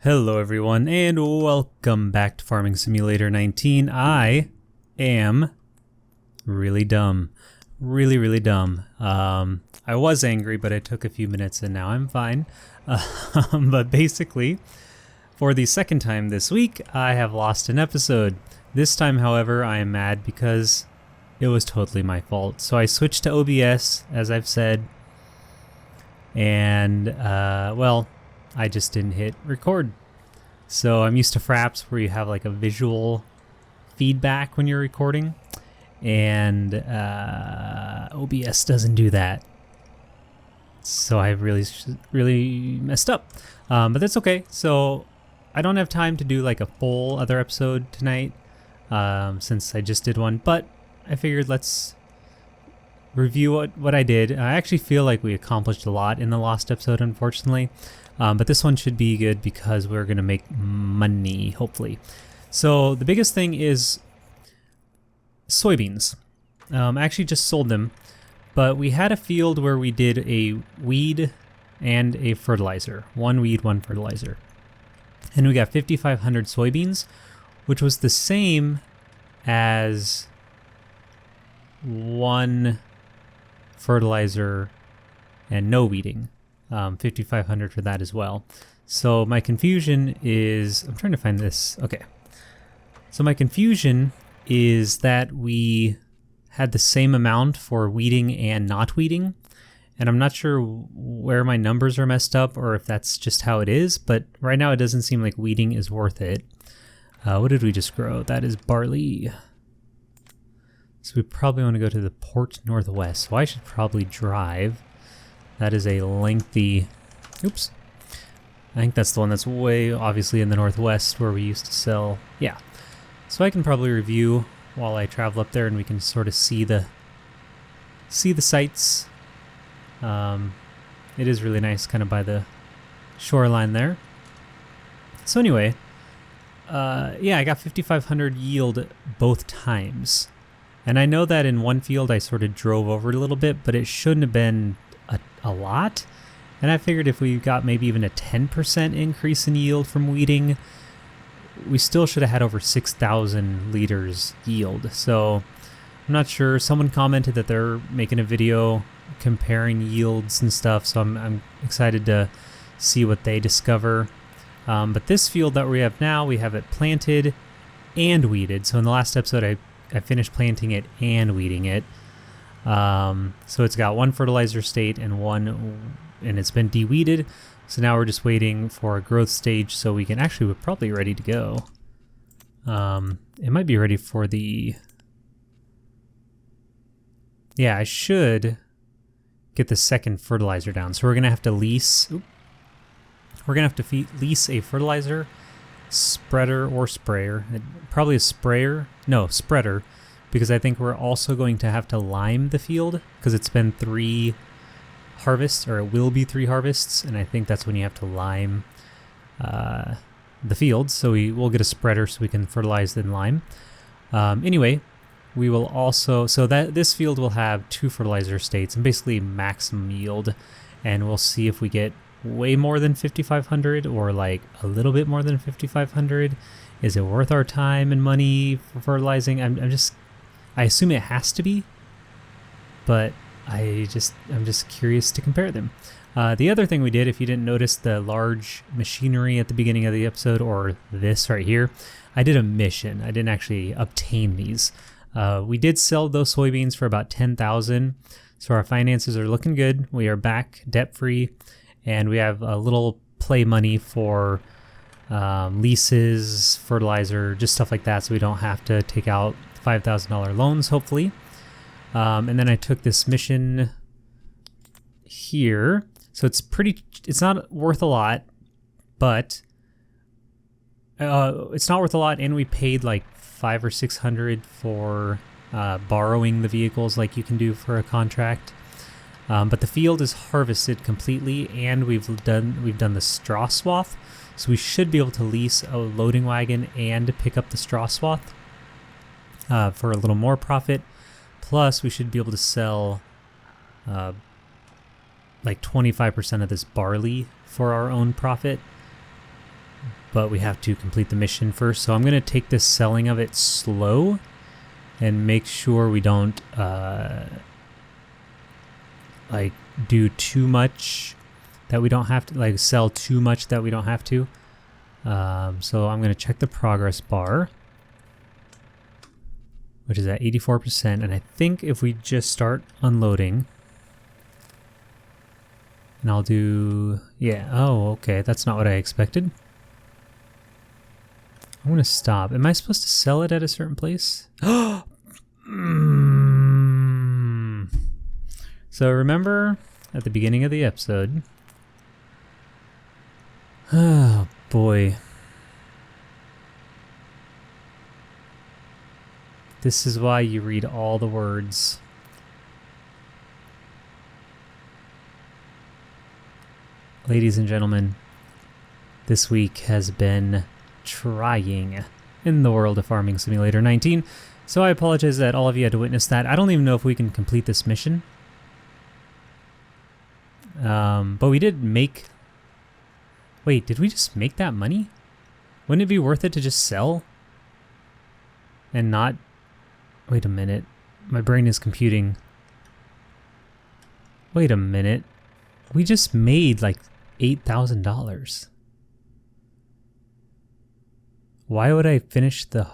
Hello everyone and welcome back to Farming Simulator 19. I am really dumb. Really dumb. I was angry, but it took a few minutes and now I'm fine. But basically, for the second time this week, I have lost an episode. This time, however, I am mad because it was totally my fault. So I switched to OBS, as I've said, and, well, I just didn't hit record. So I'm used to Fraps where you have like a visual feedback when you're recording, and OBS doesn't do that. So I really messed up, but that's okay. So I don't have time to do like a full other episode tonight, since I just did one, but I figured let's review what I did. I actually feel like we accomplished a lot in the last episode, unfortunately. But this one should be good because we're going to make money, hopefully. So the biggest thing is soybeans. I actually just sold them, but we had a field where we did a weed and a fertilizer. One weed, one fertilizer. And we got 5,500 soybeans, which was the same as one fertilizer and no weeding. 5,500 for that as well. So my confusion is, I'm trying to find this. Okay. So my confusion is that we had the same amount for weeding and not weeding. And I'm not sure where my numbers are messed up or if that's just how it is, but right now it doesn't seem like weeding is worth it. What did we just grow? That is barley. So we probably want to go to the port northwest. So I should probably drive. That is a lengthy, oops. I think that's the one that's way obviously in the northwest where we used to sell. Yeah. So I can probably review while I travel up there and we can sort of see the sights. It is really nice kind of by the shoreline there. So anyway, yeah, I got 5,500 yield both times. And I know that in one field I sort of drove over it a little bit, but it shouldn't have been a lot. And I figured if we got maybe even a 10% increase in yield from weeding, we still should have had over 6,000 liters yield. So I'm not sure. Someone commented that they're making a video comparing yields and stuff, so I'm excited to see what they discover. But this field that we have now, we have it planted and weeded. So in the last episode I finished planting it and weeding it. So it's got one fertilizer state and it's been de-weeded. So now we're just waiting for a growth stage so we're probably ready to go. It might be ready for I should get the second fertilizer down. So we're going to have to lease a fertilizer spreader or sprayer. Probably a sprayer. No, spreader. Because I think we're also going to have to lime the field because it's been 3 harvests, or it will be 3 harvests, and I think that's when you have to lime the field. So we'll get a spreader so we can fertilize then lime. Anyway, we will also, so that this field will have 2 fertilizer states and basically maximum yield, and we'll see if we get way more than 5,500 or like a little bit more than 5,500. Is it worth our time and money for fertilizing? I assume it has to be, but I'm just curious to compare them. The other thing we did, if you didn't notice the large machinery at the beginning of the episode, or this right here, I did a mission. I didn't actually obtain these. We did sell those soybeans for about 10,000, so our finances are looking good. We are back debt-free, and we have a little play money for leases, fertilizer, just stuff like that, so we don't have to take out $5,000 loans, hopefully. And then I took this mission here. So it's not worth a lot, but it's not worth a lot, and we paid like $500 or $600 for borrowing the vehicles like you can do for a contract. But the field is harvested completely, and we've done the straw swath. So we should be able to lease a loading wagon and pick up the straw swath for a little more profit. Plus, we should be able to sell like 25% of this barley for our own profit. but we have to complete the mission first. So I'm going to take this selling of it slow and make sure we don't like do too much that we don't have to, like sell too much that we don't have to. So I'm going to check the progress bar, which is at 84%. And I think if we just start unloading, and I'll do, yeah, oh, okay, that's not what I expected. I'm going to stop. Am I supposed to sell it at a certain place? So remember at the beginning of the episode, oh boy. This is why you read all the words. Ladies and gentlemen, this week has been trying in the world of Farming Simulator 19. So I apologize that all of you had to witness that. I don't even know if we can complete this mission. But we did make... Wait, did we just make that money? Wouldn't it be worth it to just sell? And not... Wait a minute. My brain is computing. Wait a minute. We just made like $8,000. Why would I finish the...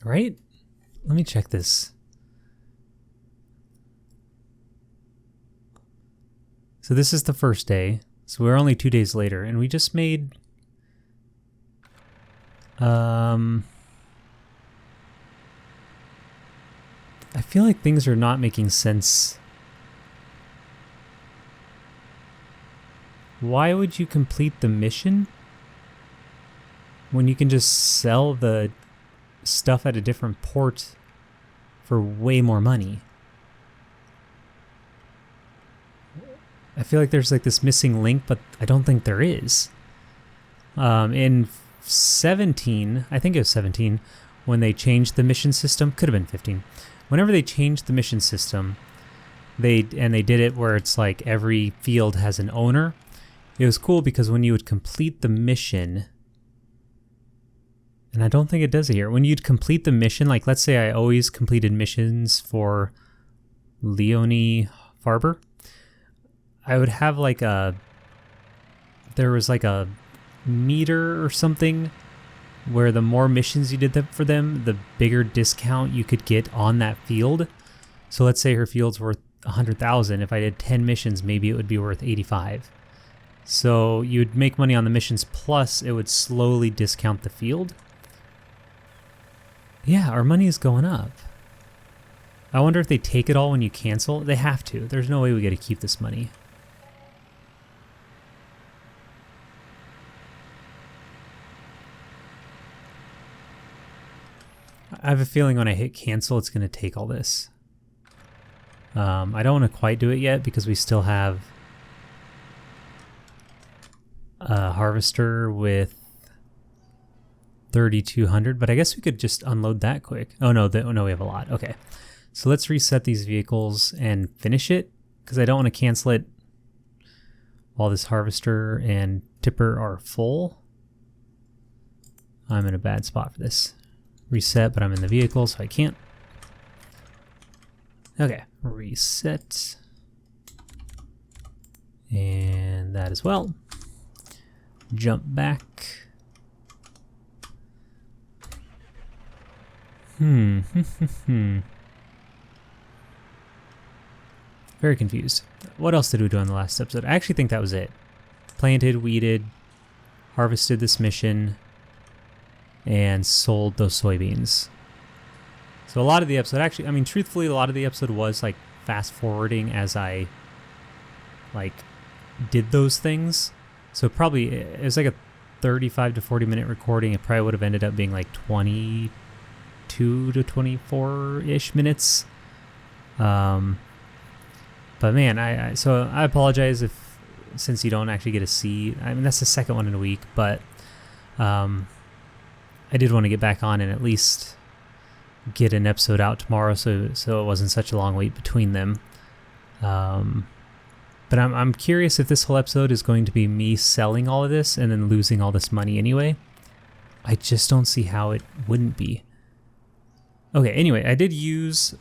Right? Let me check this. So this is the first day. So we're only 2 days later, and we just made... I feel like things are not making sense. Why would you complete the mission when you can just sell the stuff at a different port for way more money? I feel like there's like this missing link, but I don't think there is. In 17, I think it was 17, when they changed the mission system, could have been 15. Whenever they changed the mission system, they did it where it's like every field has an owner. It was cool because when you would complete the mission, and I don't think it does it here, when you'd complete the mission, like let's say I always completed missions for Leonie Farber, I would have like there was like a meter or something where the more missions you did for them, the bigger discount you could get on that field. So let's say her field's worth 100,000. If I did 10 missions, maybe it would be worth 85. So you'd make money on the missions, plus it would slowly discount the field. Yeah, our money is going up. I wonder if they take it all when you cancel. They have to. There's no way we get to keep this money. I have a feeling when I hit cancel, it's going to take all this. I don't want to quite do it yet because we still have a harvester with 3,200, but I guess we could just unload that quick. Oh no, no, we have a lot. Okay, so let's reset these vehicles and finish it because I don't want to cancel it while this harvester and tipper are full. I'm in a bad spot for this. Reset, but I'm in the vehicle, so I can't. Okay, reset. And that as well. Jump back. Very confused. What else did we do on the last episode? I actually think that was it. Planted, weeded, harvested this mission, and sold those soybeans. So a lot of the episode, actually, I mean, truthfully, a lot of the episode was like fast forwarding as I like did those things. So probably it was like a 35 to 40 minute recording. It probably would have ended up being like 22 to 24-ish minutes. But man, so I apologize since you don't actually get to see. I mean, that's the second one in a week, but I did want to get back on and at least get an episode out tomorrow, so it wasn't such a long wait between them. But I'm curious if this whole episode is going to be me selling all of this and then losing all this money anyway. I just don't see how it wouldn't be. Okay, anyway, I did use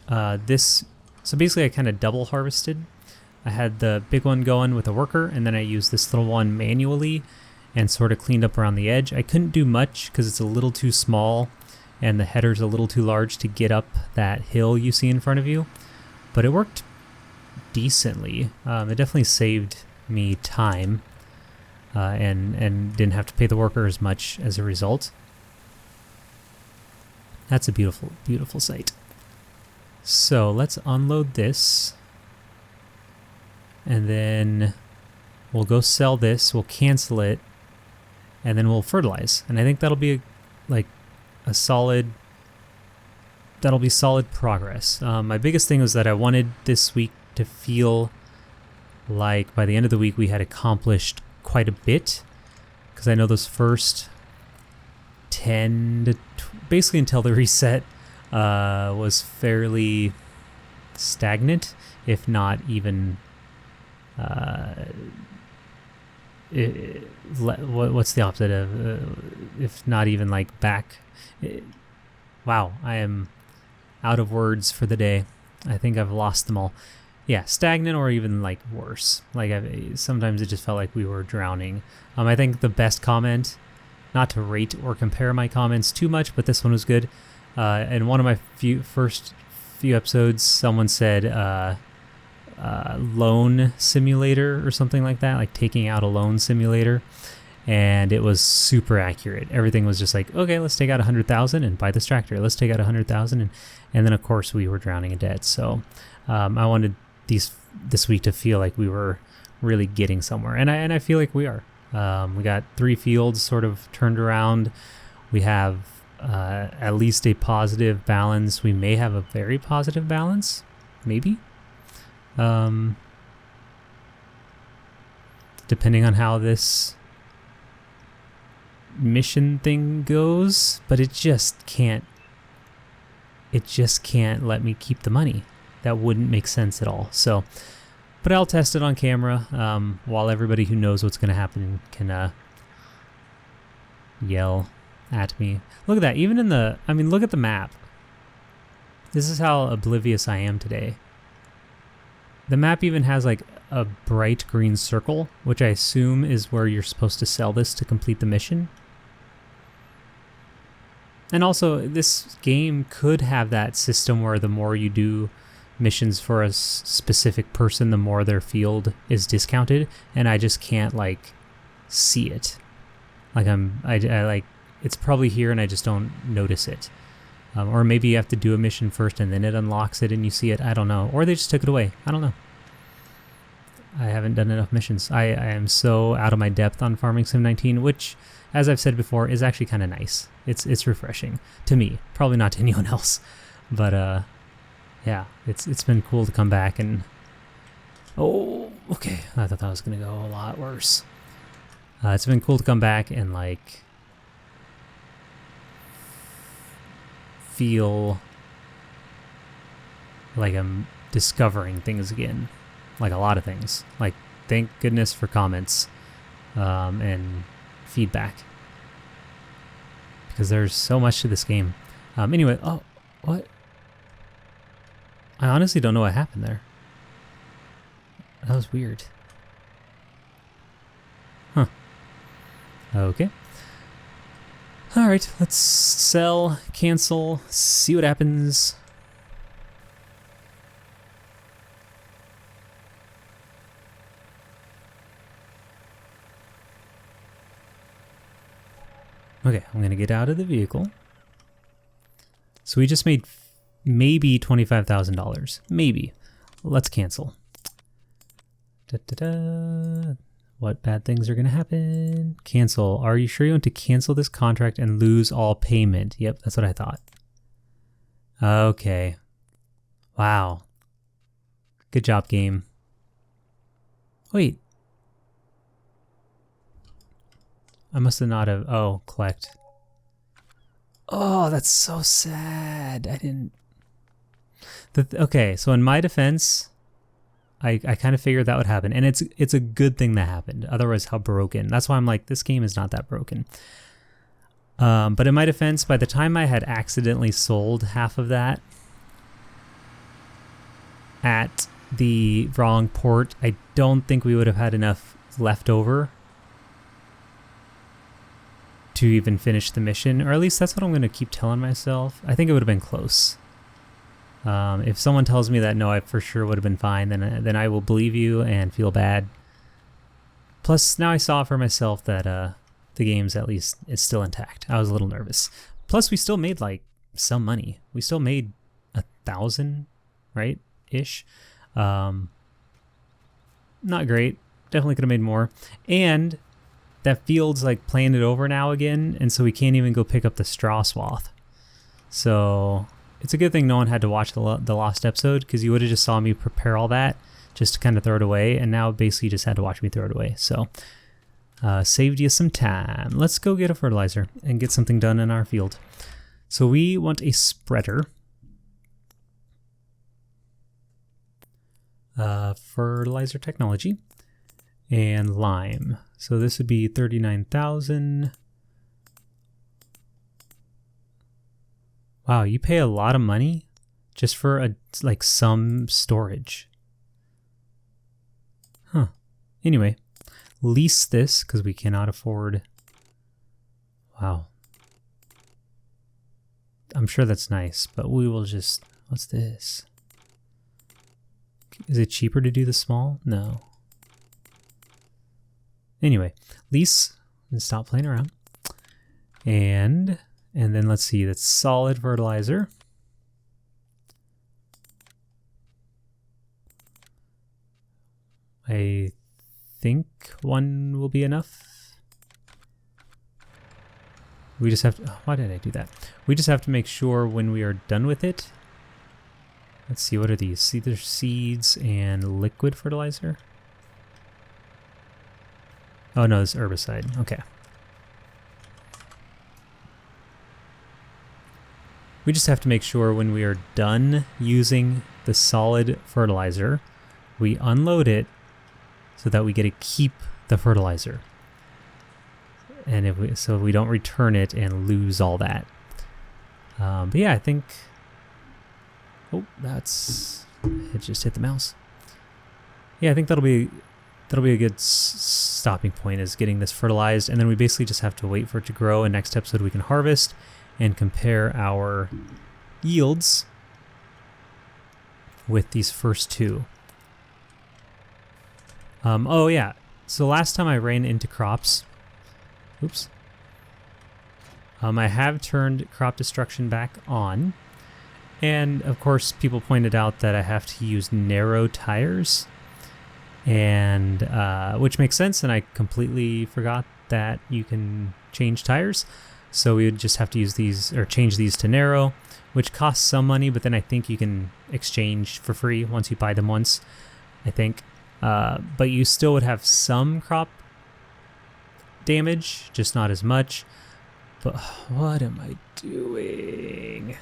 this. So basically I kind of double harvested. I had the big one going with a worker, and then I used this little one manually and sort of cleaned up around the edge. I couldn't do much because it's a little too small and the header's a little too large to get up that hill you see in front of you. But it worked decently. It definitely saved me time and didn't have to pay the worker as much as a result. That's a beautiful, beautiful sight. So let's unload this. And then we'll go sell this, we'll cancel it, and then we'll fertilize. And I think that'll be solid progress. My biggest thing was that I wanted this week to feel like by the end of the week we had accomplished quite a bit. Because I know those first 10 to basically until the reset was fairly stagnant, if not even what's the opposite of if not even like back. Wow, I am out of words for the day. I think I've lost them all. Yeah, stagnant or even like worse. Like sometimes it just felt like we were drowning. I think the best comment, not to rate or compare my comments too much, but this one was good. In one of my first few episodes, someone said loan simulator or something like that, like taking out a loan simulator, and it was super accurate. Everything was just like, okay, let's take out 100,000 and buy this tractor. Let's take out 100,000, and then of course we were drowning in debt. So I wanted this week to feel like we were really getting somewhere, and I feel like we are. We got 3 fields sort of turned around. We have at least a positive balance. We may have a very positive balance, maybe. Depending on how this mission thing goes, but it just can't let me keep the money. That wouldn't make sense at all. So, but I'll test it on camera while everybody who knows what's going to happen can yell at me. Look at that. Even in look at the map. This is how oblivious I am today. The map even has like a bright green circle, which I assume is where you're supposed to sell this to complete the mission. And also, this game could have that system where the more you do missions for a specific person, the more their field is discounted, and I just can't like see it. Like I it's probably here and I just don't notice it. Or maybe you have to do a mission first and then it unlocks it and you see it. I don't know. Or they just took it away. I don't know. I haven't done enough missions. I am so out of my depth on Farming Sim 19, which, as I've said before, is actually kind of nice. It's refreshing to me. Probably not to anyone else. But yeah, it's been cool to come back and... Oh, okay. I thought that was going to go a lot worse. It's been cool to come back and like... feel like I'm discovering things again, like a lot of things. Like, thank goodness for comments and feedback, because there's so much to this game. Anyway, oh, what? I honestly don't know what happened there. That was weird. Huh. Okay. All right, let's sell, cancel, see what happens. Okay, I'm gonna get out of the vehicle. So we just made maybe $25,000, maybe. Let's cancel. Da-da-da. What bad things are going to happen? Cancel. Are you sure you want to cancel this contract and lose all payment? Yep, that's what I thought. Okay. Wow. Good job, game. Wait. I must have not have... Oh, collect. Oh, that's so sad. I didn't... Okay, so in my defense, I kind of figured that would happen, and it's a good thing that happened. Otherwise, how broken. That's why I'm like, this game is not that broken. But in my defense, by the time I had accidentally sold half of that at the wrong port, I don't think we would have had enough left over to even finish the mission, or at least that's what I'm going to keep telling myself. I think it would have been close. If someone tells me that no, I for sure would have been fine, then I will believe you and feel bad. Plus, now I saw for myself that the game's at least is still intact. I was a little nervous. Plus, we still made like some money. We still made 1,000, right? Ish. Not great. Definitely could have made more. And that field's like playing it over now again, and so we can't even go pick up the straw swath. So it's a good thing no one had to watch the lost episode, because you would have just saw me prepare all that just to kind of throw it away, and now basically just had to watch me throw it away. So saved you some time. Let's go get a fertilizer and get something done in our field. So we want a spreader. Fertilizer technology and lime. So this would be 39,000. Wow, you pay a lot of money just for some storage. Huh. Anyway, lease this because we cannot afford. Wow. I'm sure that's nice, but we will just. What's this? Is it cheaper to do the small? No. Anyway, lease and stop playing around. And then let's see, that's solid fertilizer. I think one will be enough. We just have to, why did I do that? We just have to make sure when we are done with it. Let's see, what are these? See, there's seeds and liquid fertilizer. Oh no, it's herbicide. Okay. We just have to make sure when we are done using the solid fertilizer, we unload it so that we get to keep the fertilizer. And so we don't return it and lose all that. But yeah, I think. Oh, it just hit the mouse. Yeah, I think that'll be a good stopping point, is getting this fertilized, and then we basically just have to wait for it to grow, and next episode we can harvest and compare our yields with these first two. Oh yeah, so last time I ran into crops, oops, I have turned crop destruction back on. And of course, people pointed out that I have to use narrow tires, and which makes sense. And I completely forgot that you can change tires. So we would just have to use these, or change these to narrow, which costs some money. But then I think you can exchange for free once you buy them once, I think. But you still would have some crop damage, just not as much. But what am I doing?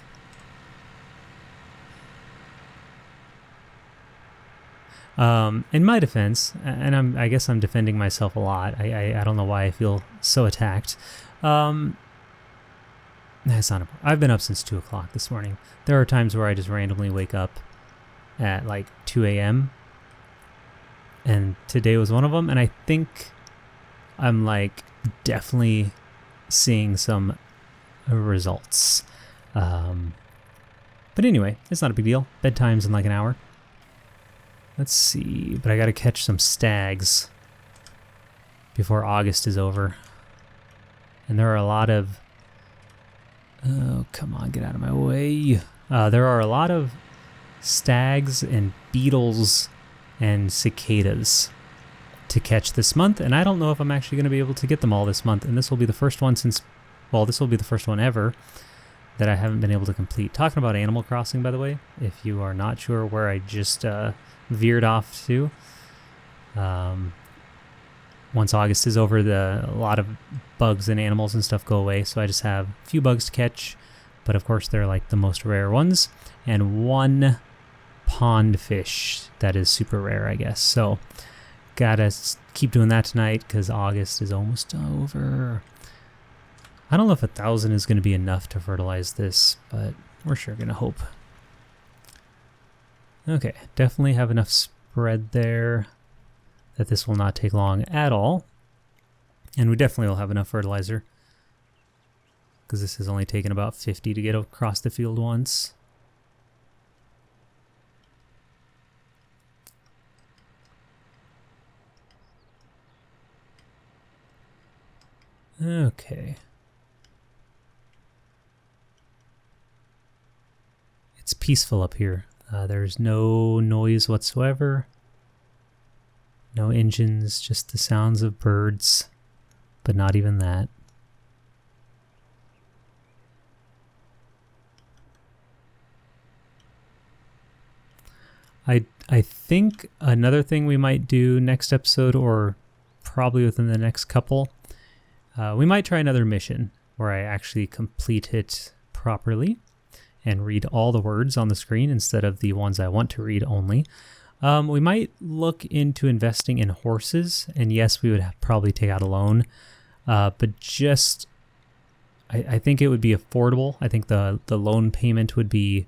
In my defense, and I guess I'm defending myself a lot. I don't know why I feel so attacked. That's not. I've been up since 2 o'clock this morning. There are times where I just randomly wake up at like 2 a.m. and today was one of them. And I think I'm like definitely seeing some results. But anyway, it's not a big deal. Bedtime's in like an hour. Let's see, but I gotta catch some stags before August is over. And there are a lot of... Oh, come on, get out of my way. There are a lot of stags and beetles and cicadas to catch this month, and I don't know if I'm actually going to be able to get them all this month, and this will be the first one since... Well, this will be the first one ever that I haven't been able to complete. Talking about Animal Crossing, by the way, if you are not sure where I just veered off to. Once August is over, a lot of bugs and animals and stuff go away, so I just have a few bugs to catch, but of course they're like the most rare ones, and one pond fish that is super rare, I guess. So gotta keep doing that tonight because August is almost over. I don't know if 1,000 is going to be enough to fertilize this, but we're sure going to hope. Okay, definitely have enough spread there that this will not take long at all. And we definitely will have enough fertilizer because this has only taken about 50 to get across the field once. Okay. It's peaceful up here. There's no noise whatsoever. No engines, just the sounds of birds, but not even that. I think another thing we might do next episode, or probably within the next couple, we might try another mission where I actually complete it properly and read all the words on the screen instead of the ones I want to read only. We might look into investing in horses, and yes, we would probably take out a loan, but just, I think it would be affordable. I think the loan payment would be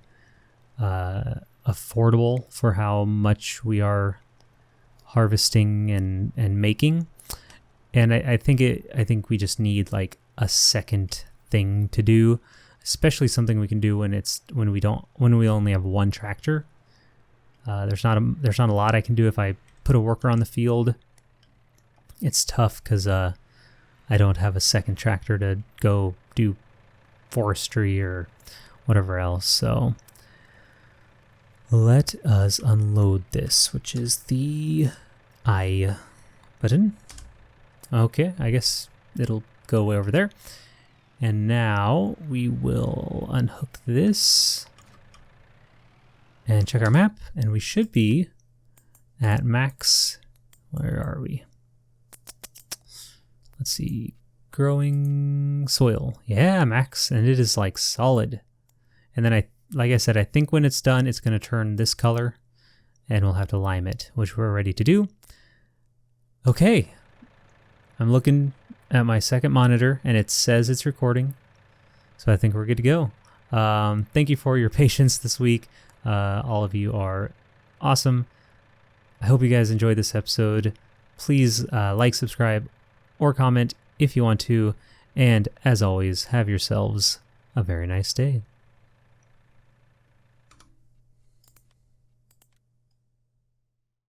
affordable for how much we are harvesting and making. And I think we just need like a second thing to do, especially something we can do when we only have one tractor. There's not a lot I can do if I put a worker on the field. It's tough because I don't have a second tractor to go do forestry or whatever else. So let us unload this, which is the I button. Okay, I guess it'll go over there. And now we will unhook this and check our map, and we should be at max. Where are we? Let's see. Growing soil. Yeah, max, and it is like solid. And then like I said, I think when it's done, it's going to turn this color, and we'll have to lime it, which we're ready to do. Okay. I'm looking at my second monitor and it says it's recording. So I think we're good to go. Thank you for your patience this week. All of you are awesome. I hope you guys enjoyed this episode. Please like, subscribe, or comment if you want to. And as always, have yourselves a very nice day.